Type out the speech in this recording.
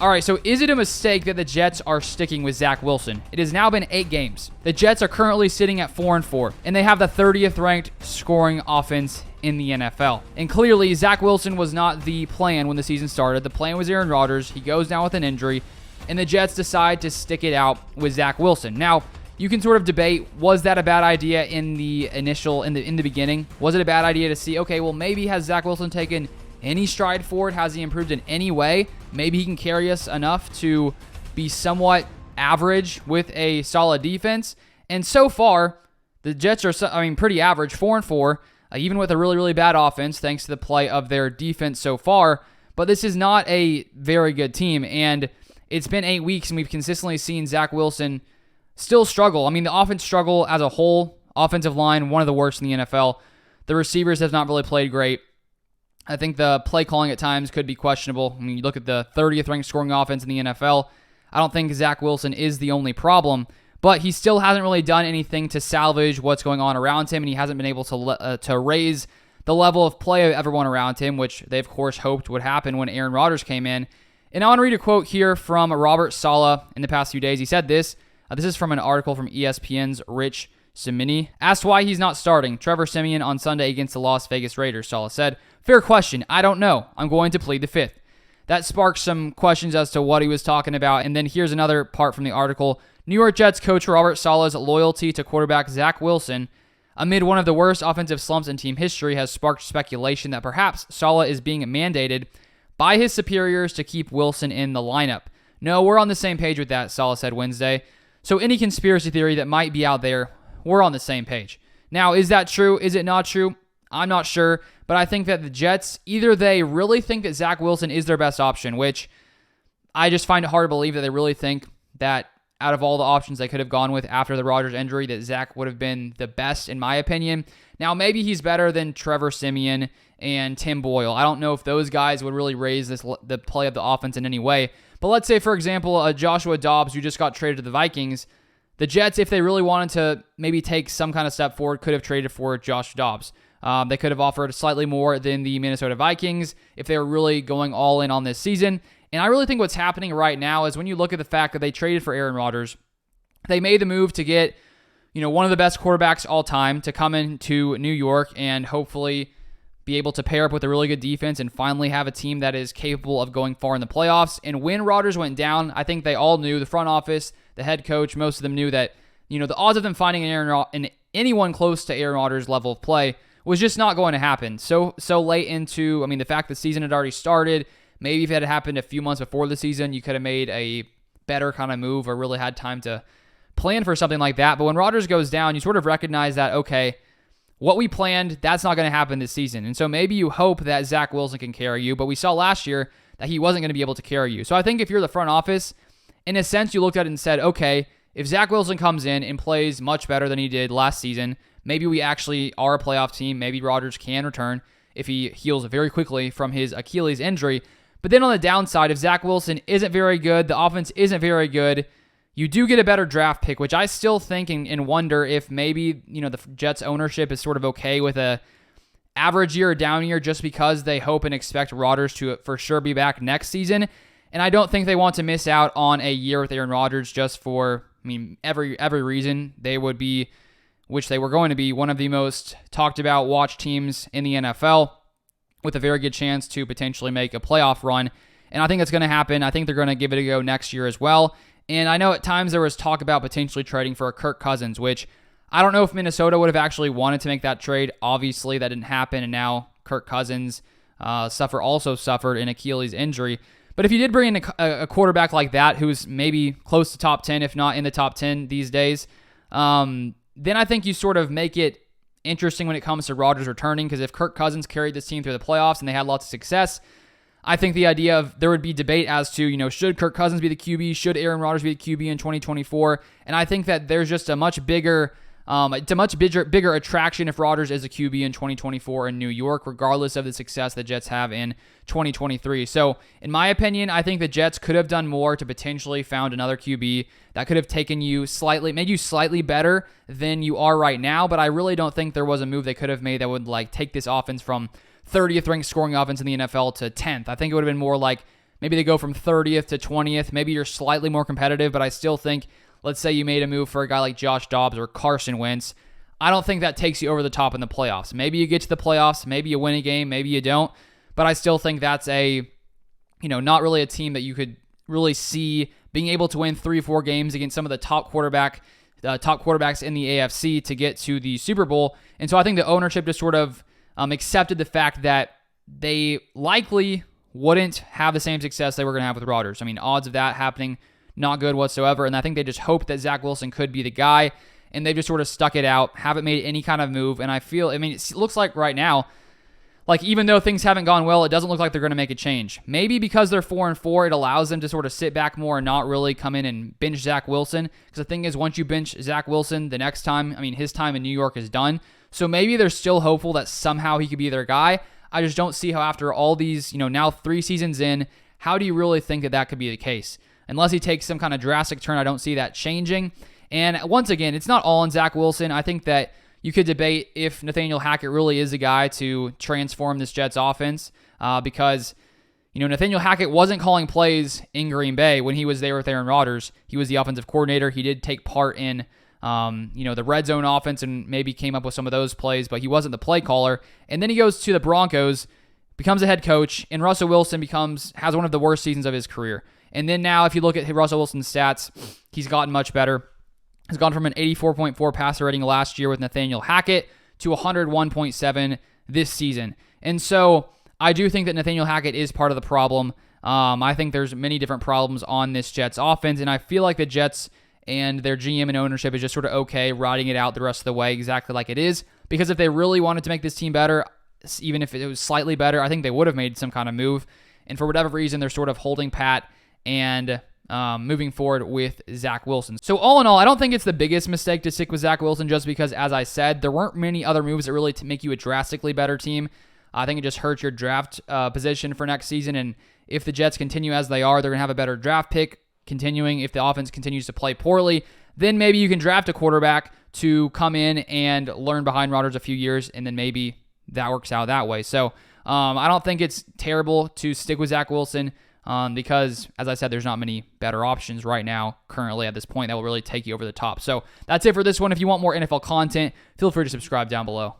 All right, so is it a mistake that the Jets are sticking with Zach Wilson? It has now been 8 games. The Jets are currently sitting at 4-4, and they have the 30th ranked scoring offense in the NFL. And clearly, Zach Wilson was not the plan when the season started. The plan was Aaron Rodgers. He goes down with an injury, and the Jets decide to stick it out with Zach Wilson. Now, you can sort of debate, was that a bad idea in the beginning? Was it a bad idea to see, okay, well, maybe has Zach Wilson taken any stride forward? Has he improved in any way? Maybe he can carry us enough to be somewhat average with a solid defense. And so far, the Jets are, pretty average, 4-4, even with a really, really bad offense, thanks to the play of their defense so far. But this is not a very good team, and it's been 8 weeks, and we've consistently seen Zach Wilson still struggle. I mean, the offense struggle as a whole. Offensive line, one of the worst in the NFL. The receivers have not really played great. I think the play calling at times could be questionable. I mean, you look at the 30th ranked scoring offense in the NFL. I don't think Zach Wilson is the only problem, but he still hasn't really done anything to salvage what's going on around him, and he hasn't been able to raise the level of play of everyone around him, which they, of course, hoped would happen when Aaron Rodgers came in. And I want to read a quote here from Robert Saleh in the past few days. He said this. This is from an article from ESPN's Rich Cimini. Asked why he's not starting Trevor Siemian on Sunday against the Las Vegas Raiders, Saleh said, "Fair question. I don't know. I'm going to plead the fifth." That sparked some questions as to what he was talking about. And then here's another part from the article. New York Jets coach Robert Saleh's loyalty to quarterback Zach Wilson amid one of the worst offensive slumps in team history has sparked speculation that perhaps Saleh is being mandated by his superiors to keep Wilson in the lineup. No, we're on the same page with that, Saleh said Wednesday. So any conspiracy theory that might be out there, we're on the same page. Now, is that true? Is it not true? I'm not sure, but I think that the Jets, either they really think that Zach Wilson is their best option, which I just find it hard to believe that they really think that out of all the options they could have gone with after the Rodgers injury, that Zach would have been the best, in my opinion. Now, maybe he's better than Trevor Siemian and Tim Boyle. I don't know if those guys would really raise the play of the offense in any way. But let's say, for example, Joshua Dobbs, who just got traded to the Vikings. The Jets, if they really wanted to maybe take some kind of step forward, could have traded for Josh Dobbs. They could have offered slightly more than the Minnesota Vikings if they were really going all in on this season. And I really think what's happening right now is when you look at the fact that they traded for Aaron Rodgers, they made the move to get, one of the best quarterbacks all time to come into New York and hopefully be able to pair up with a really good defense and finally have a team that is capable of going far in the playoffs. And when Rodgers went down, I think they all knew, the front office, the head coach, most of them knew that, the odds of them finding anyone close to Aaron Rodgers' level of play was just not going to happen. So late into, the fact the season had already started, maybe if it had happened a few months before the season, you could have made a better kind of move or really had time to plan for something like that. But when Rodgers goes down, you sort of recognize that, okay, what we planned, that's not going to happen this season. And so maybe you hope that Zach Wilson can carry you, but we saw last year that he wasn't going to be able to carry you. So I think if you're the front office, in a sense, you looked at it and said, okay, if Zach Wilson comes in and plays much better than he did last season, maybe we actually are a playoff team. Maybe Rodgers can return if he heals very quickly from his Achilles injury. But then on the downside, if Zach Wilson isn't very good, the offense isn't very good, you do get a better draft pick, which I still think and wonder if maybe, the Jets ownership is sort of okay with a average year or down year just because they hope and expect Rodgers to for sure be back next season. And I don't think they want to miss out on a year with Aaron Rodgers just for, every reason. They would be, which they were going to be, one of the most talked about watch teams in the NFL with a very good chance to potentially make a playoff run. And I think it's going to happen. I think they're going to give it a go next year as well. And I know at times there was talk about potentially trading for a Kirk Cousins, which I don't know if Minnesota would have actually wanted to make that trade. Obviously, that didn't happen, and now Kirk Cousins also suffered an Achilles injury. But if you did bring in a quarterback like that, who's maybe close to top 10, if not in the top 10 these days, then I think you sort of make it interesting when it comes to Rodgers returning, because if Kirk Cousins carried this team through the playoffs and they had lots of success, I think the idea of there would be debate as to, should Kirk Cousins be the QB? Should Aaron Rodgers be the QB in 2024? And I think that there's just a much bigger attraction if Rodgers is a QB in 2024 in New York, regardless of the success the Jets have in 2023. So, in my opinion, I think the Jets could have done more to potentially found another QB that could have taken you made you slightly better than you are right now. But I really don't think there was a move they could have made that would take this offense from 30th ranked scoring offense in the NFL to 10th. I think it would have been more like maybe they go from 30th to 20th. Maybe you're slightly more competitive, but I still think, let's say you made a move for a guy like Josh Dobbs or Carson Wentz. I don't think that takes you over the top in the playoffs. Maybe you get to the playoffs, maybe you win a game, maybe you don't, but I still think that's not really a team that you could really see being able to win 3-4 games against some of the top quarterbacks in the AFC to get to the Super Bowl. And so I think the ownership just sort of accepted the fact that they likely wouldn't have the same success they were going to have with Rodgers. I mean, odds of that happening, not good whatsoever. And I think they just hoped that Zach Wilson could be the guy, and they've just sort of stuck it out, haven't made any kind of move. And it looks like right now, like even though things haven't gone well, it doesn't look like they're going to make a change. Maybe because they're 4-4, it allows them to sort of sit back more and not really come in and bench Zach Wilson. Because the thing is, once you bench Zach Wilson, the next time, his time in New York is done. So maybe they're still hopeful that somehow he could be their guy. I just don't see how after all these, now 3 seasons in, how do you really think that could be the case? Unless he takes some kind of drastic turn, I don't see that changing. And once again, it's not all on Zach Wilson. I think that you could debate if Nathaniel Hackett really is a guy to transform this Jets offense because, Nathaniel Hackett wasn't calling plays in Green Bay when he was there with Aaron Rodgers. He was the offensive coordinator. He did take part in, the red zone offense and maybe came up with some of those plays, but he wasn't the play caller. And then he goes to the Broncos, becomes a head coach, and Russell Wilson has one of the worst seasons of his career. And then now, if you look at Russell Wilson's stats, he's gotten much better. Has gone from an 84.4 passer rating last year with Nathaniel Hackett to 101.7 this season. And so I do think that Nathaniel Hackett is part of the problem. I think there's many different problems on this Jets offense, and I feel like the Jets and their GM and ownership is just sort of okay riding it out the rest of the way exactly like it is. Because if they really wanted to make this team better, even if it was slightly better, I think they would have made some kind of move. And for whatever reason, they're sort of holding pat and moving forward with Zach Wilson. So all in all, I don't think it's the biggest mistake to stick with Zach Wilson just because, as I said, there weren't many other moves that really to make you a drastically better team. I think it just hurts your draft position for next season. And if the Jets continue as they are, they're going to have a better draft pick continuing. If the offense continues to play poorly, then maybe you can draft a quarterback to come in and learn behind Rodgers a few years, and then maybe that works out that way. So I don't think it's terrible to stick with Zach Wilson because, as I said, there's not many better options right now currently at this point that will really take you over the top. So that's it for this one. If you want more NFL content, feel free to subscribe down below.